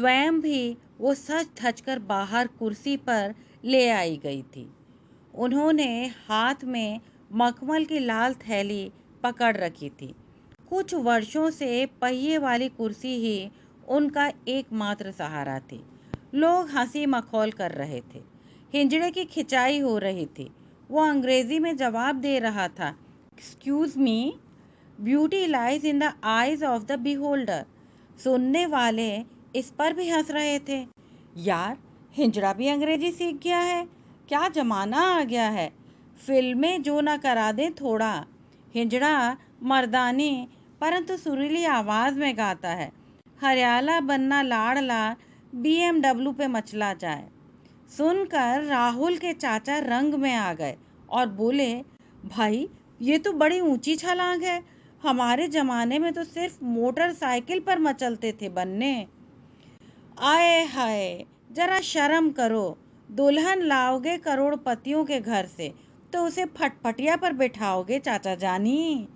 स्वयं भी वो सच धज कर बाहर कुर्सी पर ले आई गई थी। उन्होंने हाथ में मखमल की लाल थैली पकड़ रखी थी। कुछ वर्षों से पहिए वाली कुर्सी ही उनका एकमात्र सहारा थी। लोग हंसी मखौल कर रहे थे। हिंजड़े की खिंचाई हो रही थी। वो अंग्रेजी में जवाब दे रहा था, excuse me, beauty lies in the eyes of the beholder. सुनने वाले इस पर भी हंस रहे थे। यार, हिंजड़ा भी अंग्रेजी सीख गया है। क्या जमाना आ गया है। फिल्में जो ना करा दें थोड़ा। हिंजड़ा मर्दानी परंतु सुरीली आवाज में गाता है, हरियाला बनना लाडला BMW पे मचला जाए। सुनकर राहुल के चाचा रंग में आ गए और बोले, भाई ये तो बड़ी ऊंची छलांग है। हमारे जमाने में तो सिर्फ मोटरसाइकिल पर मचलते थे बन्ने। आए हाय, जरा शर्म करो। दुल्हन लाओगे करोड़पतियों के घर से तो उसे फटफटिया पर बिठाओगे चाचा जानी।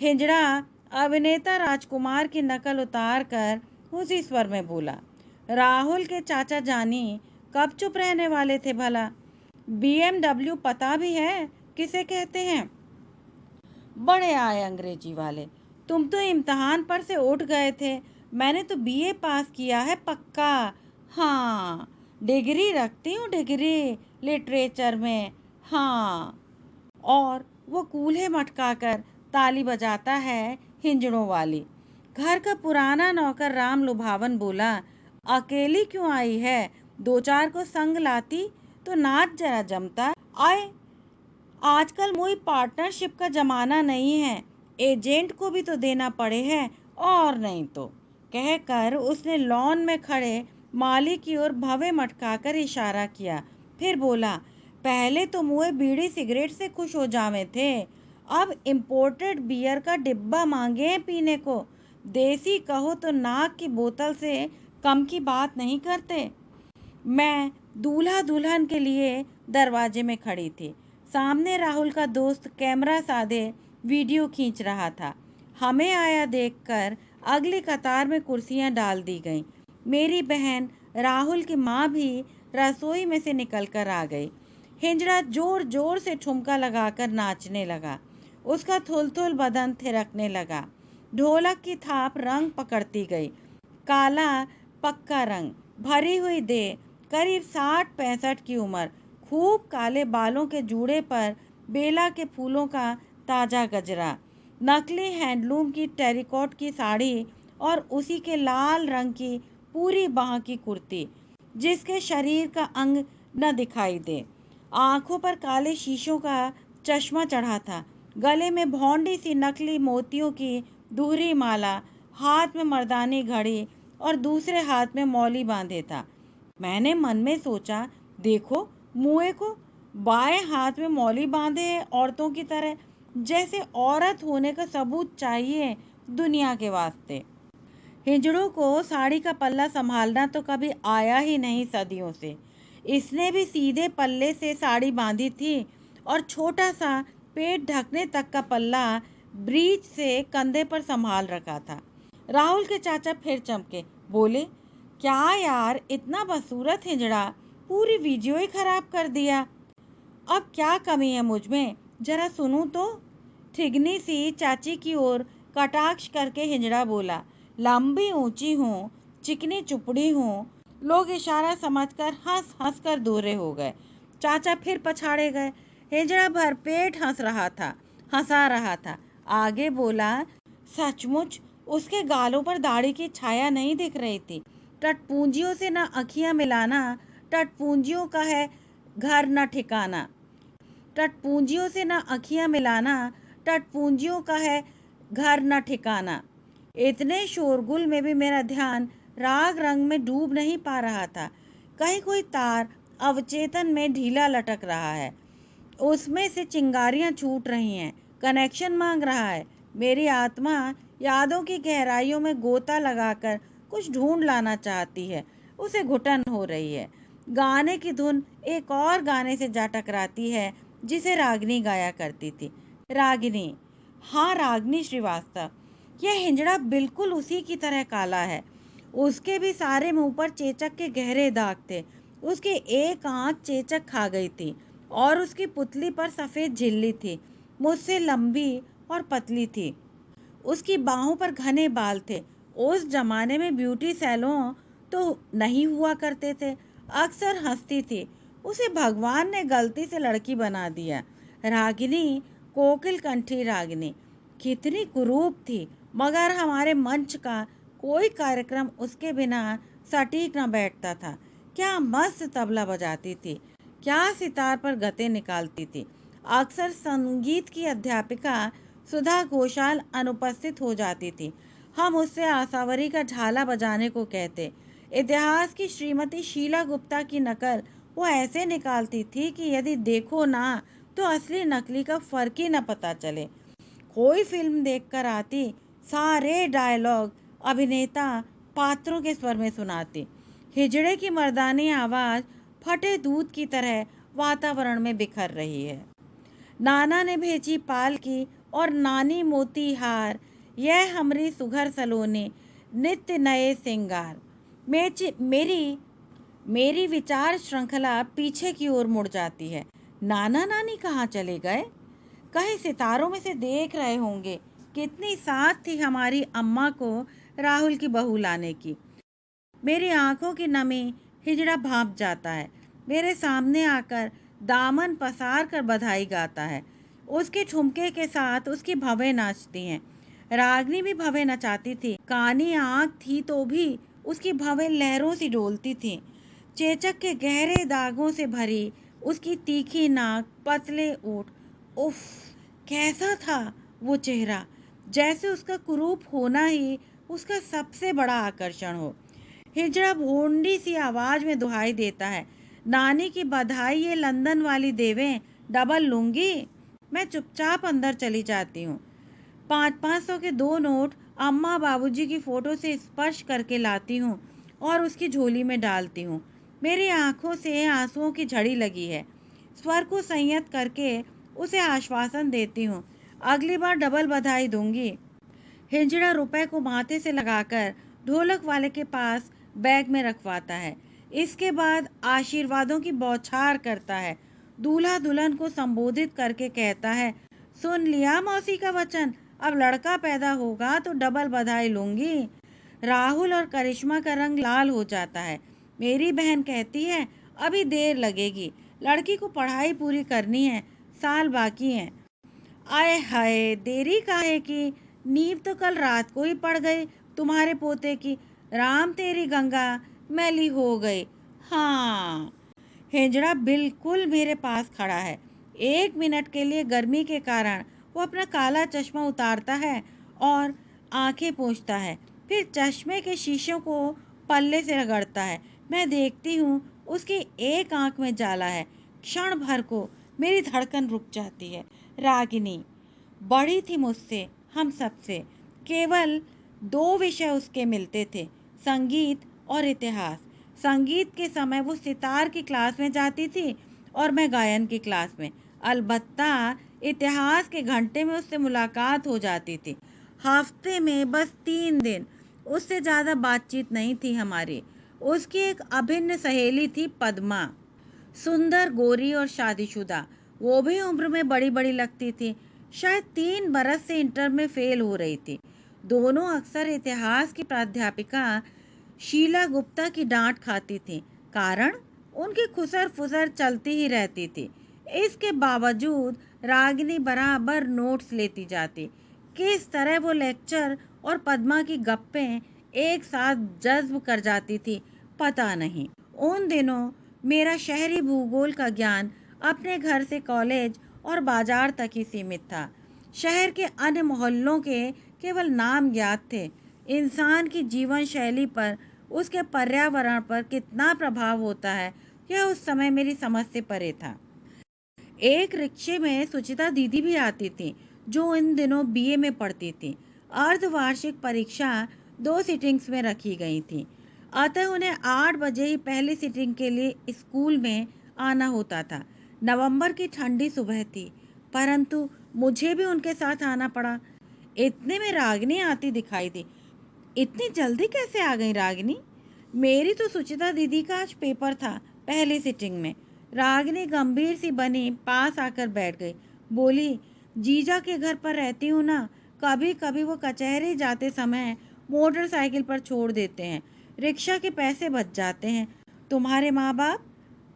हिजड़ा अभिनेता राजकुमार की नकल उतार कर उसी स्वर में बोला। राहुल के चाचा जानी कब चुप रहने वाले थे भला। BMW पता भी है किसे कहते हैं? बड़े आए अंग्रेजी वाले। तुम तो इम्तहान पर से उठ गए थे। मैंने तो BA पास किया है पक्का। हाँ, डिग्री रखती हूँ, डिग्री लिटरेचर में। हाँ। और वो कूल्हे मटकाकर ताली बजाता है हिंजड़ों वाली। घर का पुराना नौकर राम लुभावन बोला, अकेली क्यों आई है? दो चार को संग लाती तो नाच जरा जमता। आए, आजकल कोई पार्टनरशिप का जमाना नहीं है। एजेंट को भी तो देना पड़े है, और नहीं तो। कहकर उसने लॉन में खड़े माली की ओर भवे मटकाकर इशारा किया। फिर बोला, पहले तो मुँह बीड़ी सिगरेट से खुश हो जावे थे, अब इम्पोर्टेड बियर का डिब्बा मांगे हैं पीने को। देसी कहो तो नाक की बोतल से कम की बात नहीं करते। मैं दूल्हा दुल्हन के लिए दरवाजे में खड़ी थी। सामने राहुल का दोस्त कैमरा साधे वीडियो खींच रहा था। हमें आया देखकर अगली कतार में कुर्सियां डाल दी गईं। मेरी बहन राहुल की माँ भी रसोई में से निकलकर आ गई। हिंजड़ा जोर जोर से ठुमका लगाकर नाचने लगा। उसका थुलथुल बदन थिरकने लगा। ढोलक की थाप रंग पकड़ती गई। काला पक्का रंग, भरी हुई देह, करीब 60-65 की उम्र, खूब काले बालों के जूड़े पर बेला के फूलों का ताज़ा गजरा, नकली हैंडलूम की टेरिकॉट की साड़ी और उसी के लाल रंग की पूरी बाह की कुर्ती जिसके शरीर का अंग न दिखाई दे। आंखों पर काले शीशों का चश्मा चढ़ा था। गले में भौंडी सी नकली मोतियों की दुहरी माला, हाथ में मर्दानी घड़ी और दूसरे हाथ में मौली बांधे था। मैंने मन में सोचा, देखो मुए को, बाएं हाथ में मौली बांधे है औरतों की तरह, जैसे औरत होने का सबूत चाहिए दुनिया के वास्ते। हिजड़ों को साड़ी का पल्ला संभालना तो कभी आया ही नहीं सदियों से। इसने भी सीधे पल्ले से साड़ी बांधी थी और छोटा सा पेट ढकने तक का पल्ला ब्रीच से कंधे पर संभाल रखा था। राहुल के चाचा फिर चमके, बोले, क्या यार, इतना बदसूरत हिजड़ा, पूरी वीडियो ही खराब कर दिया। अब क्या कमी है मुझ में, जरा सुनूं तो। ठिगनी सी चाची की ओर कटाक्ष करके हिजड़ा बोला, लंबी ऊंची हूँ, चिकनी चुपड़ी हूँ। लोग इशारा समझकर हंस हंस कर दूरे हो गए। चाचा फिर पछाड़े गए। हिजड़ा भरपेट हंसा रहा था। आगे बोला, सचमुच उसके गालों पर दाढ़ी की छाया नहीं दिख रही थी। टटपूंजियों से न अखियां मिलाना, टटपूंजियों का है घर न ठिकाना। टटपूंजियों से न अखियां मिलाना, टटपूंजियों का है घर न ठिकाना। इतने शोरगुल में भी मेरा ध्यान राग रंग में डूब नहीं पा रहा था। कहीं कोई तार अवचेतन में ढीला लटक रहा है, उसमें से चिंगारियां छूट रही हैं, कनेक्शन मांग रहा है। मेरी आत्मा यादों की गहराइयों में गोता लगाकर कुछ ढूंढ लाना चाहती है, उसे घुटन हो रही है। गाने की धुन एक और गाने से जा टकराती है जिसे रागिनी गाया करती थी। रागिनी, हाँ, रागिनी श्रीवास्तव। यह हिंजड़ा बिल्कुल उसी की तरह काला है। उसके भी सारे मुंह पर चेचक के गहरे दाग थे। उसकी एक आंख चेचक खा गई थी और उसकी पुतली पर सफ़ेद झिल्ली थी। मुझसे लंबी और पतली थी। उसकी बाहों पर घने बाल थे। उस जमाने में ब्यूटी सैलून तो नहीं हुआ करते थे। अक्सर हंसती थी। उसे भगवान ने गलती से लड़की बना दिया। रागिनी, कोकिल कंठी रागिनी, कितनी कुरूप थी। मगर हमारे मंच का कोई कार्यक्रम उसके बिना सटीक न बैठता था। क्या मस्त तबला बजाती थी, क्या सितार पर गते निकालती थी। अक्सर संगीत की अध्यापिका सुधा घोषाल अनुपस्थित हो जाती थी। हम उससे आसावरी का झाला बजाने को कहते। इतिहास की श्रीमती शीला गुप्ता की नकल वो ऐसे निकालती थी कि यदि देखो ना तो असली नकली का फर्क ही न पता चले। कोई फिल्म देखकर आती, सारे डायलॉग अभिनेता पात्रों के स्वर में सुनाती। हिजड़े की मर्दानी आवाज़ फटे दूध की तरह वातावरण में बिखर रही है। नाना ने भेजी पालकी और नानी मोती हार, यह हमरी सुघर सलोनी, नित्य नए सिंगार। मेरी मेरी विचार श्रृंखला पीछे की ओर मुड़ जाती है। नाना नानी कहाँ चले गए? कहीं सितारों में से देख रहे होंगे। कितनी साथ थी हमारी अम्मा को राहुल की बहू लाने की। मेरी आंखों की नमी हिजड़ा भांप जाता है। मेरे सामने आकर दामन पसार कर बधाई गाता है। उसके ठुमके के साथ उसकी भवें नाचती हैं। रागनी भी भवें नचाती थी। कानी आंख थी तो भी उसकी भवें लहरों से डोलती थी। चेचक के गहरे दागों से भरी उसकी तीखी नाक, पतले ओठ, उफ, कैसा था वो चेहरा। जैसे उसका कुरूप होना ही उसका सबसे बड़ा आकर्षण हो। हिजड़ा भोंडी सी आवाज में दुहाई देता है, नानी की बधाई ये लंदन वाली देवें, डबल लूंगी। मैं चुपचाप अंदर चली जाती हूँ। 500-500 के 2 नोट अम्मा बाबूजी की फ़ोटो से स्पर्श करके लाती हूँ और उसकी झोली में डालती हूँ। मेरी आंखों से आंसुओं की झड़ी लगी है। स्वर को संयत करके उसे आश्वासन देती हूँ, अगली बार डबल बधाई दूंगी। हिजड़ा रुपए को माथे से लगाकर ढोलक वाले के पास बैग में रखवाता है। इसके बाद आशीर्वादों की बौछार करता है। दूल्हा दुल्हन को संबोधित करके कहता है, सुन लिया मौसी का वचन, अब लड़का पैदा होगा तो डबल बधाई लूंगी। राहुल और करिश्मा का रंग लाल हो जाता है। मेरी बहन कहती है, अभी देर लगेगी, लड़की को पढ़ाई पूरी करनी है, साल बाकी है। आए हाय, देरी काहे की? नींव तो कल रात को ही पड़ गई तुम्हारे पोते की। राम तेरी गंगा मैली हो गई। हाँ। हिजड़ा बिल्कुल मेरे पास खड़ा है। 1 मिनट के लिए गर्मी के कारण वो अपना काला चश्मा उतारता है और आंखें पोंछता है। फिर चश्मे के शीशों को पल्ले से रगड़ता है। मैं देखती हूँ उसकी एक आंख में जाला है। क्षण भर को मेरी धड़कन रुक जाती है। रागिनी बड़ी थी मुझसे, हम सबसे। केवल 2 विषय उसके मिलते थे, संगीत और इतिहास। संगीत के समय वो सितार की क्लास में जाती थी और मैं गायन की क्लास में। अलबत्ता इतिहास के घंटे में उससे मुलाकात हो जाती थी। हफ्ते में बस 3 दिन, उससे ज़्यादा बातचीत नहीं थी हमारी। उसकी एक अभिन्न सहेली थी पद्मा, सुंदर, गोरी और शादीशुदा। वो भी उम्र में बड़ी बड़ी लगती थी। शायद 3 बरस से इंटर में फेल हो रही थी। दोनों अक्सर इतिहास की प्राध्यापिका शीला गुप्ता की डांट खाती थी। कारण उनकी खुसर फुसर चलती ही रहती थी। इसके बावजूद रागिनी बराबर नोट्स लेती जाती। किस तरह वो लेक्चर और पद्मा की गप्पें एक साथ जज्ब कर जाती थी, पता नहीं। उन दिनों मेरा शहरी भूगोल का ज्ञान अपने घर से कॉलेज और बाजार तक ही सीमित था। शहर के अन्य मोहल्लों के केवल नाम ज्ञात थे। इंसान की जीवन शैली पर, उसके पर्यावरण पर कितना प्रभाव होता है, यह उस समय मेरी समझ से परे था। एक रिक्शे में सुचिता दीदी भी आती थी, जो इन दिनों बीए में पढ़ती थी। अर्धवार्षिक परीक्षा 2 सिटिंग्स में रखी गई थी, अतः उन्हें 8 बजे ही पहली सिटिंग के लिए स्कूल में आना होता था। नवंबर की ठंडी सुबह थी, परंतु मुझे भी उनके साथ आना पड़ा। इतने में रागिनी आती दिखाई दी। इतनी जल्दी कैसे आ गई रागिनी? मेरी तो सुचिता दीदी का आज पेपर था, पहली सिटिंग में। रागिनी गंभीर सी बनी पास आकर बैठ गई। बोली, जीजा के घर पर रहती हूँ ना, कभी कभी वो कचहरी जाते समय मोटरसाइकिल पर छोड़ देते हैं, रिक्शा के पैसे बच जाते हैं। तुम्हारे माँ बाप?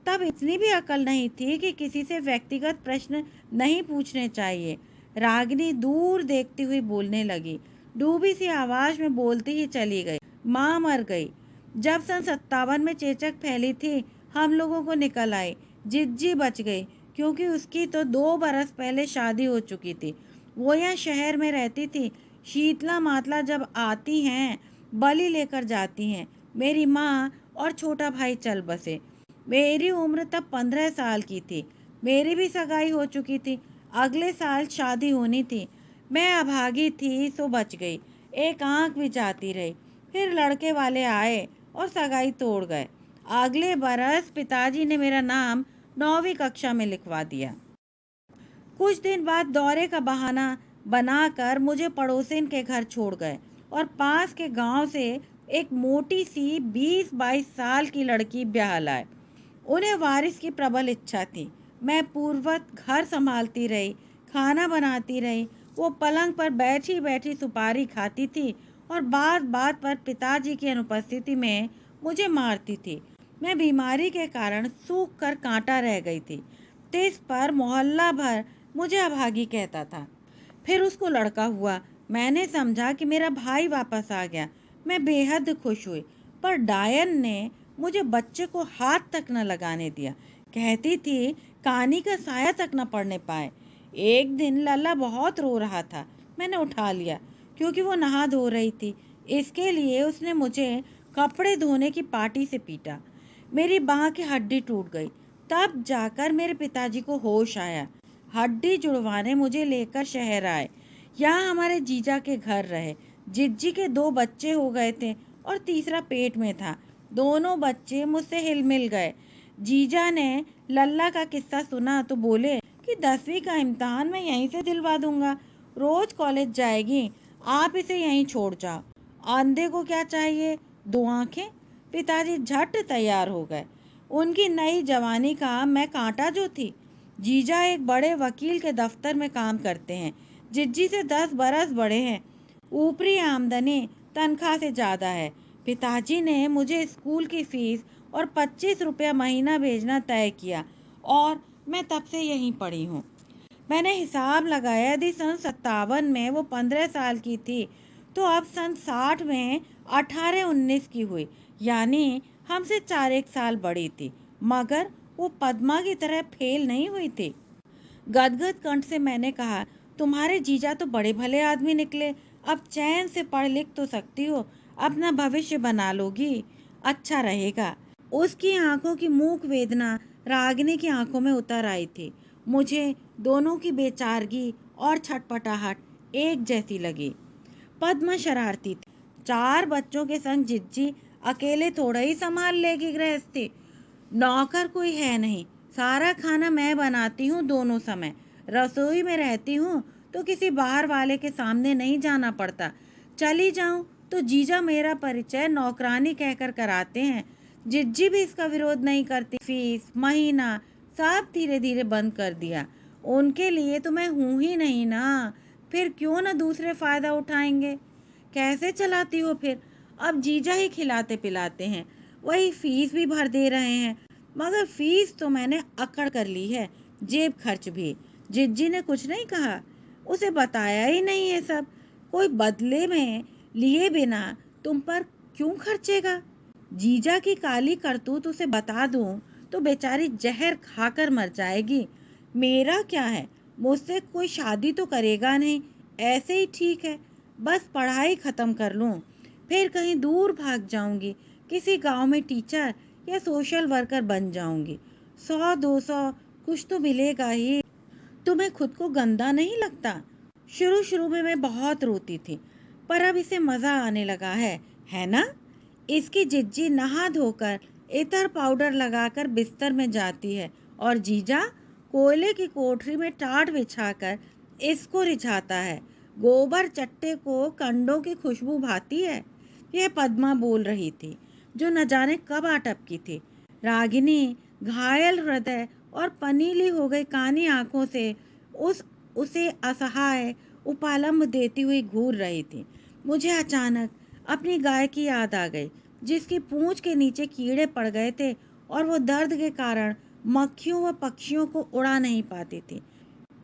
तब इतनी भी अकल नहीं थी कि किसी से व्यक्तिगत प्रश्न नहीं पूछने चाहिए। रागिनी दूर देखती हुई बोलने लगी, डूबी सी आवाज में बोलती ही चली गई। माँ मर गई जब सन 57 में चेचक फैली थी, हम लोगों को निकल आई। जिज्जी बच गई क्योंकि उसकी तो 2 बरस पहले शादी हो चुकी थी। वो यहाँ शहर में रहती थी। शीतला मातला जब आती हैं, बलि लेकर जाती हैं। मेरी माँ और छोटा भाई चल बसे। मेरी उम्र तब 15 साल की थी। मेरी भी सगाई हो चुकी थी। अगले साल शादी होनी थी। मैं अभागी थी सो बच गई। एक आंख भी जाती रही। फिर लड़के वाले आए और सगाई तोड़ गए। अगले बरस पिताजी ने मेरा नाम 9वीं कक्षा में लिखवा दिया। कुछ दिन बाद दौरे का बहाना बनाकर मुझे पड़ोसिन के घर छोड़ गए और पास के गांव से एक मोटी सी 20-22 साल की लड़की ब्याह लाए। उन्हें वारिस की प्रबल इच्छा थी। मैं पूर्ववत घर संभालती रही, खाना बनाती रही। वो पलंग पर बैठी बैठी सुपारी खाती थी और बात बात पर पिताजी की अनुपस्थिति में मुझे मारती थी। मैं बीमारी के कारण सूख कर कांटा रह गई थी। तिस पर मोहल्ला भर मुझे अभागी कहता था। फिर उसको लड़का हुआ। मैंने समझा कि मेरा भाई वापस आ गया। मैं बेहद खुश हुई। पर डायन ने मुझे बच्चे को हाथ तक न लगाने दिया। कहती थी कहानी का साया तक न पड़ने पाए। एक दिन लल्ला बहुत रो रहा था। मैंने उठा लिया क्योंकि वो नहा धो रही थी। इसके लिए उसने मुझे कपड़े धोने की पाटी से पीटा। मेरी बाह की हड्डी टूट गई। तब जाकर मेरे पिताजी को होश आया। हड्डी जुड़वाने मुझे लेकर शहर आए। यहाँ हमारे जीजा के घर रहे। जिज्जी के 2 बच्चे हो गए थे और तीसरा पेट में था। दोनों बच्चे मुझसे हिलमिल गए। जीजा ने लल्ला का किस्सा सुना तो बोले कि 10वीं का इम्तिहान मैं यहीं से दिलवा दूंगा। रोज कॉलेज जाएगी, आप इसे यहीं छोड़ जाओ। अंधे को क्या चाहिए, 2 आंखें। पिताजी झट तैयार हो गए। उनकी नई जवानी का मैं कांटा जो थी। जीजा एक बड़े वकील के दफ्तर में काम करते हैं। जिज्जी से 10 बरस बड़े हैं। ऊपरी आमदनी तनख्वाह से ज़्यादा है। पिताजी ने मुझे स्कूल की फीस और 25 रुपया महीना भेजना तय किया और मैं तब से यहीं पड़ी हूँ। मैंने हिसाब लगाया, यदि सन 57 में वो 15 साल की थी तो अब सन 60 में 18-19 की हुई। यानी हमसे 4-1 साल बड़ी थी। मगर वो पद्मा की तरह फेल नहीं हुई थी। गदगद कंठ से मैंने कहा, तुम्हारे जीजा तो बड़े भले आदमी निकले। अब चैन से पढ़ लिख तो सकती हो, अपना भविष्य बना लोगी, अच्छा रहेगा। उसकी आंखों की मूक वेदना रागिनी की आंखों में उतर आई थी। मुझे दोनों की बेचारगी और छटपटाहट एक जैसी लगी। पद्मा शरारती थी। 4 बच्चों के संग जिज्जी अकेले थोड़ा ही संभाल लेगी गृहस्थी। नौकर कोई है नहीं। सारा खाना मैं बनाती हूँ दोनों समय। रसोई में रहती हूँ तो किसी बाहर वाले के सामने नहीं जाना पड़ता। चली जाऊँ तो जीजा मेरा परिचय नौकरानी कहकर कराते हैं। जिज्जी भी इसका विरोध नहीं करती। फीस, महीना सब धीरे धीरे बंद कर दिया। उनके लिए तो मैं हूँ ही नहीं ना, फिर क्यों ना दूसरे फ़ायदा उठाएंगे। कैसे चलाती हो फिर? अब जीजा ही खिलाते पिलाते हैं, वही फीस भी भर दे रहे हैं। मगर फीस तो मैंने अकड़ कर ली है, जेब खर्च भी। जिज्जी ने कुछ नहीं कहा, उसे बताया ही नहीं ये सब। कोई बदले में लिए बिना तुम पर क्यों खर्चेगा? जीजा की काली करतूत उसे बता दूं तो बेचारी जहर खाकर मर जाएगी। मेरा क्या है, मुझसे कोई शादी तो करेगा नहीं, ऐसे ही ठीक है। बस पढ़ाई ख़त्म कर लूं, फिर कहीं दूर भाग जाऊंगी, किसी गांव में टीचर या सोशल वर्कर बन जाऊंगी। 100-200 कुछ तो मिलेगा ही। तुम्हें खुद को गंदा नहीं लगता? शुरू शुरू में मैं बहुत रोती थी, पर अब इसे मज़ा आने लगा है ना? इसकी जिज्जी नहा धोकर इतर पाउडर लगाकर बिस्तर में जाती है और जीजा कोयले की कोठरी में टाट बिछाकर इसको रिझाता है। गोबर चट्टे को कंडों की खुशबू भाती है। यह पद्मा बोल रही थी, जो न जाने कब आ टपकी थी। रागिनी घायल हृदय और पनीली हो गई कानी आंखों से उसे असहाय उपालंब देती हुई घूर रही थी। मुझे अचानक अपनी गाय की याद आ गई, जिसकी पूंछ के नीचे कीड़े पड़ गए थे और वो दर्द के कारण मक्खियों व पक्षियों को उड़ा नहीं पाती थी।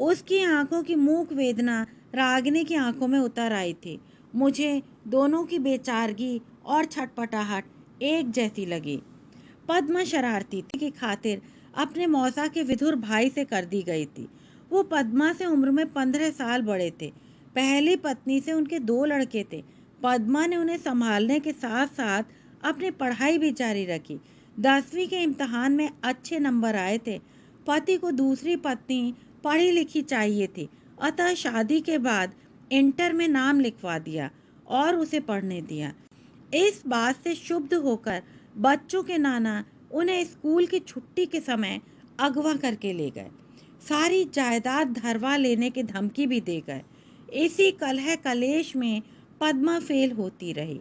उसकी आंखों की मूक वेदना रागिनी की आंखों में उतर आई थी। मुझे दोनों की बेचारगी और छटपटाहट एक जैसी लगी। पद्मा शरारती थी की खातिर अपने मौसा के विधुर भाई से कर दी गई थी। वो पद्मा से उम्र में 15 साल बड़े थे। पहली पत्नी से उनके 2 लड़के थे। पद्मा ने उन्हें संभालने के साथ साथ अपनी पढ़ाई भी जारी रखी। 10वीं के इम्तिहान में अच्छे नंबर आए थे। पति को दूसरी पत्नी पढ़ी लिखी चाहिए थी, अतः शादी के बाद इंटर में नाम लिखवा दिया और उसे पढ़ने दिया। इस बात से क्षुब्ध होकर बच्चों के नाना उन्हें स्कूल की छुट्टी के समय अगवा करके ले गए। सारी जायदाद धरवा लेने की धमकी भी दे गए। इसी कलह कलेश में पद्मा फेल होती रही,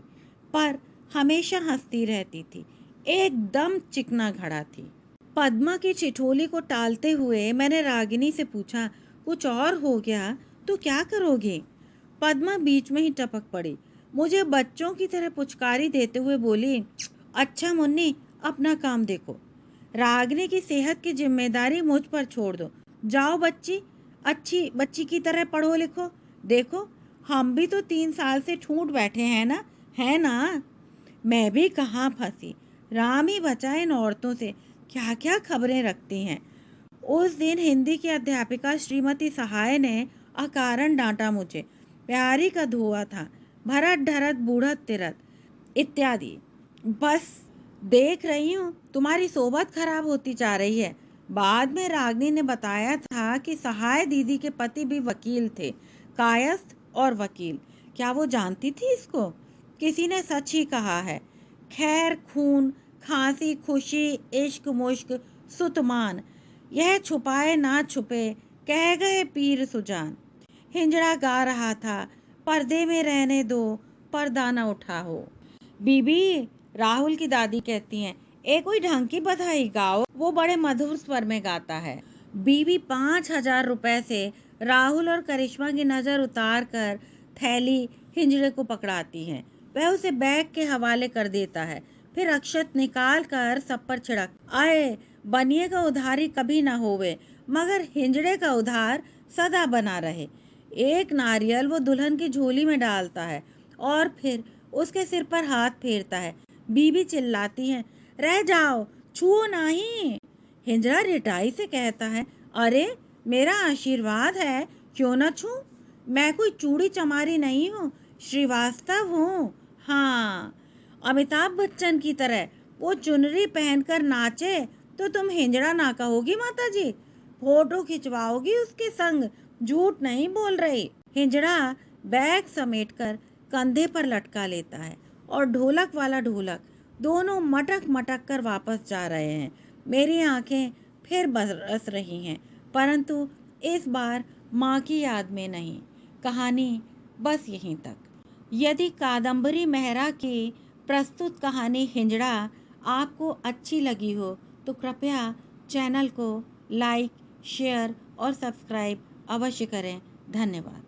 पर हमेशा हंसती रहती थी, एकदम चिकना घड़ा थी। पद्मा की ठिठोली को टालते हुए मैंने रागिनी से पूछा, कुछ और हो गया तो क्या करोगे? पद्मा बीच में ही टपक पड़ी। मुझे बच्चों की तरह पुचकारी देते हुए बोली, अच्छा मुन्नी, अपना काम देखो। रागिनी की सेहत की जिम्मेदारी मुझ पर छोड़ दो। जाओ बच्ची, अच्छी बच्ची की तरह पढ़ो लिखो। देखो, हम भी तो 3 साल से ठूंठ बैठे हैं ना, है ना? मैं भी कहाँ फंसी। राम ही बचाए इन औरतों से, क्या क्या खबरें रखती हैं। उस दिन हिंदी की अध्यापिका श्रीमती सहाय ने अकारण डांटा मुझे। प्यारी का धुआ था, भरत ढरत बूढ़त तिरत इत्यादि। बस देख रही हूँ तुम्हारी सोबत खराब होती जा रही है। बाद में रागिनी ने बताया था कि सहाय दीदी के पति भी वकील थे, कायस्थ और वकील। क्या वो जानती थी इसको? किसी ने सच ही कहा है। खैर, खून खांसी खुशी इश्क मुश्क सुतमान, यह छुपाए ना छुपे, कह गए पीर सुजान। हिंजड़ा गा रहा था, पर्दे में रहने दो, पर्दा न उठा हो। बीबी, राहुल की दादी कहती हैं, एक कोई ढंग की बधाई गाओ। वो बड़े मधुर स्वर में गाता है। बीबी 5,000 रुपए से राहुल और करिश्मा की नज़र उतार कर थैली हिंजड़े को पकड़ाती हैं। वह उसे बैग के हवाले कर देता है, फिर अक्षत निकाल कर सब पर छिड़क, आए बनिए का उधारी कभी ना होवे, मगर हिंजड़े का उधार सदा बना रहे। एक नारियल वो दुल्हन की झोली में डालता है और फिर उसके सिर पर हाथ फेरता है। बीबी चिल्लाती हैं, रह जाओ, छुओ नहीं। हिंजड़ा रिटाई से कहता है, अरे मेरा आशीर्वाद है, क्यों न छूं? मैं कोई चूड़ी चमारी नहीं हूँ, श्रीवास्तव हूँ। हाँ, अमिताभ बच्चन की तरह वो चुनरी पहनकर नाचे तो तुम हिंजड़ा ना कहोगी माता जी, फोटो खिंचवाओगी उसके संग, झूठ नहीं बोल रही। हिंजड़ा बैग समेटकर कंधे पर लटका लेता है और ढोलक वाला ढोलक दोनों मटक मटक कर वापस जा रहे हैं। मेरी आंखें फिर बरस रही हैं, परंतु इस बार माँ की याद में नहीं। कहानी बस यहीं तक। यदि कादम्बरी मेहरा की प्रस्तुत कहानी हिंजड़ा आपको अच्छी लगी हो तो कृपया चैनल को लाइक, शेयर और सब्सक्राइब अवश्य करें। धन्यवाद।